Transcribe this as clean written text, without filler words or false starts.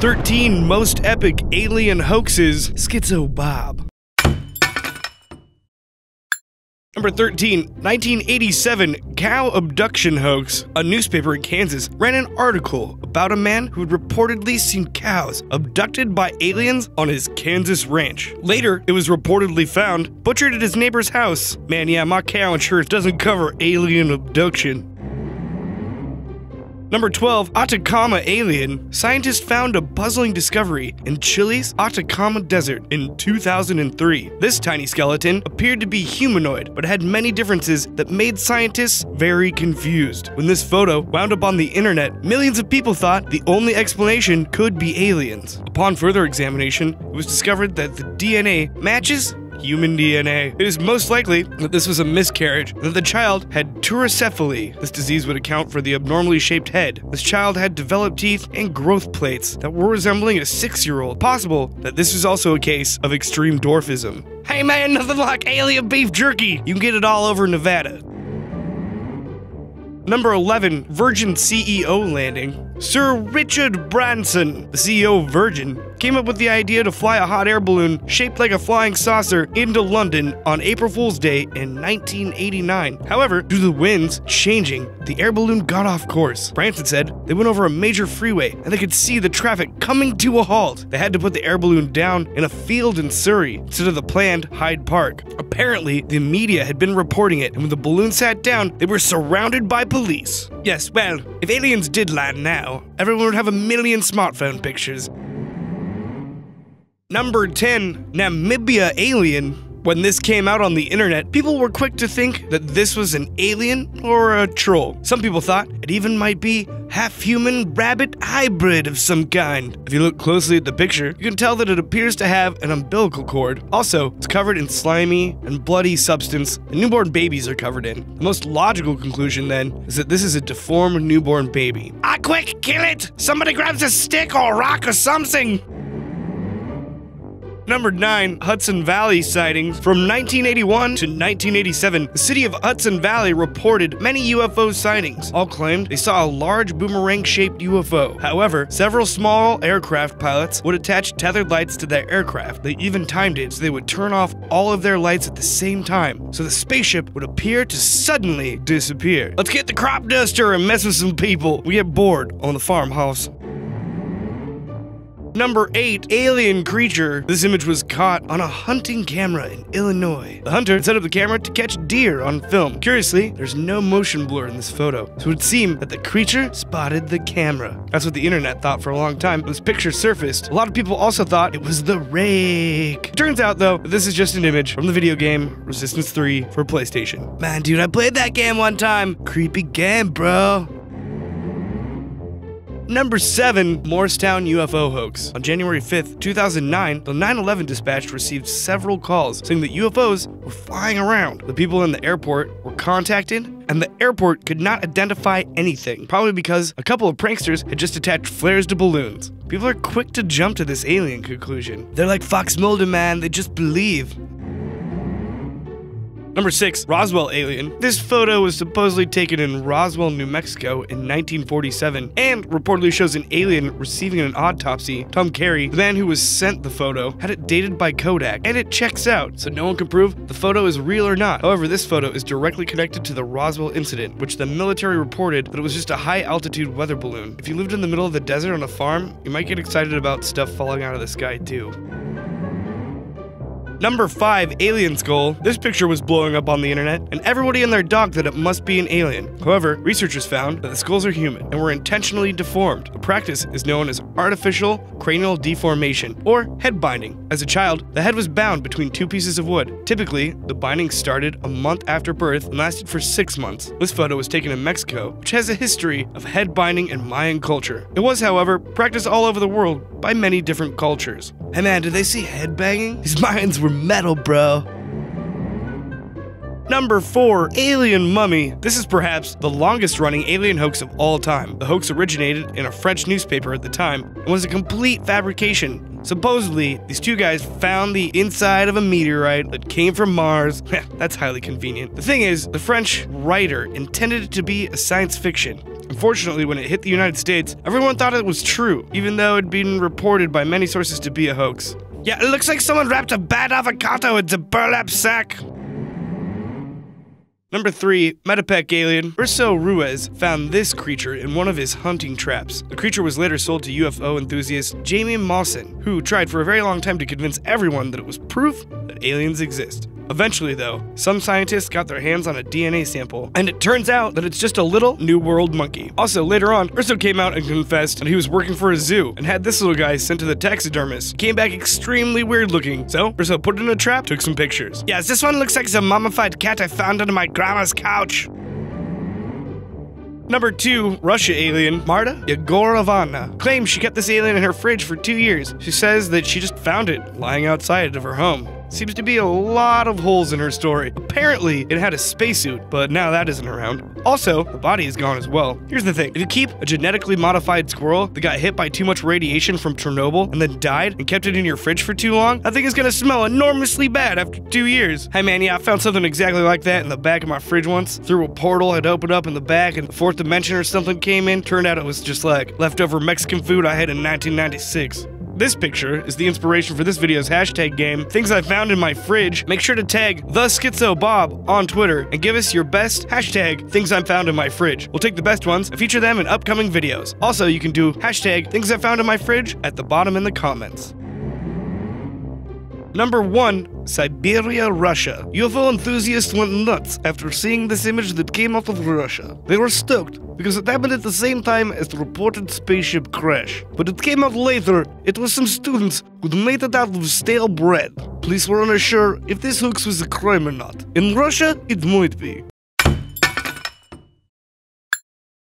13 most epic alien hoaxes, Schizo Bob. Number 13, 1987 cow abduction hoax. A newspaper in Kansas ran an article about a man who had reportedly seen cows abducted by aliens on his Kansas ranch. Later, it was reportedly found butchered at his neighbor's house. Man, yeah, my cow insurance doesn't cover alien abduction. Number 12, Atacama alien. Scientists found a puzzling discovery in Chile's Atacama Desert in 2003. This tiny skeleton appeared to be humanoid, but had many differences that made scientists very confused. When this photo wound up on the internet, millions of people thought the only explanation could be aliens. Upon further examination, it was discovered that the DNA matches human DNA. It is most likely that this was a miscarriage and that the child had tourocephaly. This disease would account for the abnormally shaped head. This child had developed teeth and growth plates that were resembling a 6-year-old. Possible that this is also a case of extreme dwarfism. Hey man, nothing like alien beef jerky. You can get it all over Nevada. Number 11, Virgin CEO landing. Sir Richard Branson, the CEO of Virgin, came up with the idea to fly a hot air balloon shaped like a flying saucer into London on April Fool's Day in 1989. However, due to the winds changing, the air balloon got off course. Branson said they went over a major freeway and they could see the traffic coming to a halt. They had to put the air balloon down in a field in Surrey instead of the planned Hyde Park. Apparently, the media had been reporting it, and when the balloon sat down, they were surrounded by police. Yes, well, if aliens did land now, everyone would have a million smartphone pictures. Number 10, Namibia alien. When this came out on the internet, people were quick to think that this was an alien or a troll. Some people thought it even might be half-human rabbit hybrid of some kind. If you look closely at the picture, you can tell that it appears to have an umbilical cord. Also, it's covered in slimy and bloody substance that newborn babies are covered in. The most logical conclusion, then, is that this is a deformed newborn baby. Ah, quick, kill it! Somebody grabs a stick or a rock or something! Number 9, Hudson Valley sightings. From 1981 to 1987, the city of Hudson Valley reported many UFO sightings. All claimed they saw a large boomerang-shaped UFO. However, several small aircraft pilots would attach tethered lights to their aircraft. They even timed it so they would turn off all of their lights at the same time, so the spaceship would appear to suddenly disappear. Let's get the crop duster and mess with some people. We get bored on the farmhouse. Number 8, alien creature. This image was caught on a hunting camera in Illinois. The hunter set up the camera to catch deer on film. Curiously, there's no motion blur in this photo, so it would seem that the creature spotted the camera. That's what the internet thought for a long time. When this picture surfaced, a lot of people also thought it was the rake. Turns out, though, that this is just an image from the video game Resistance 3 for PlayStation. Man, dude, I played that game one time. Creepy game, bro. Number 7, Morristown UFO hoax. On January 5th, 2009, the 911 dispatch received several calls saying that UFOs were flying around. The people in the airport were contacted, and the airport could not identify anything, probably because a couple of pranksters had just attached flares to balloons. People are quick to jump to this alien conclusion. They're like Fox Moulder, man, they just believe. Number 6, Roswell alien. This photo was supposedly taken in Roswell, New Mexico in 1947 and reportedly shows an alien receiving an autopsy. Tom Carey, the man who was sent the photo, had it dated by Kodiak, and it checks out, so no one can prove the photo is real or not. However, this photo is directly connected to the Roswell incident, which the military reported that it was just a high-altitude weather balloon. If you lived in the middle of the desert on a farm, you might get excited about stuff falling out of the sky too. Number 5, alien skull. This picture was blowing up on the internet, and everybody and their dog that it must be an alien. However, researchers found that the skulls are human and were intentionally deformed. The practice is known as artificial cranial deformation, or head binding. As a child, the head was bound between 2 pieces of wood. Typically, the binding started a month after birth and lasted for 6 months. This photo was taken in Mexico, which has a history of head binding in Mayan culture. It was, however, practiced all over the world by many different cultures. Hey man, did they see head banging? These Mayans were metal, bro. Number 4, alien mummy. This is perhaps the longest running alien hoax of all time. The hoax originated in a French newspaper at the time and was a complete fabrication. Supposedly, these 2 guys found the inside of a meteorite that came from Mars. That's highly convenient. The thing is, the French writer intended it to be a science fiction. Unfortunately, when it hit the United States, everyone thought it was true, even though it'd been reported by many sources to be a hoax. Yeah, it looks like someone wrapped a bad avocado into a burlap sack. Number 3, Metapec alien. Urso Ruiz found this creature in one of his hunting traps. The creature was later sold to UFO enthusiast Jamie Mawson, who tried for a very long time to convince everyone that it was proof that aliens exist. Eventually, though, some scientists got their hands on a DNA sample, and it turns out that it's just a little New World monkey. Also, later on, Urso came out and confessed that he was working for a zoo and had this little guy sent to the taxidermist. He came back extremely weird looking, so Urso put it in a trap, took some pictures. Yes, this one looks like some mummified cat I found under my grandma's couch. Number 2, Russia alien, Marta Yegorovna, claims she kept this alien in her fridge for 2 years. She says that she just found it lying outside of her home. Seems to be a lot of holes in her story. Apparently, it had a spacesuit, but now that isn't around. Also, the body is gone as well. Here's the thing. If you keep a genetically modified squirrel that got hit by too much radiation from Chernobyl and then died and kept it in your fridge for too long, I think it's gonna smell enormously bad after 2 years. Hey man, yeah, I found something exactly like that in the back of my fridge once. Through a portal, I'd opened up in the back and the 4th dimension or something came in. Turned out it was just like leftover Mexican food I had in 1996. This picture is the inspiration for this video's hashtag game, things I found in my fridge. Make sure to tag the Schizo Bob on Twitter and give us your best hashtag things I found in my fridge. We'll take the best ones and feature them in upcoming videos. Also, you can do hashtag things I found in my fridge at the bottom in the comments. Number 1, Siberia, Russia. UFO enthusiasts went nuts after seeing this image that came out of Russia. They were stoked because it happened at the same time as the reported spaceship crash. But it came out later, it was some students who'd made it out of stale bread. Police were unsure if this hoax was a crime or not. In Russia, it might be.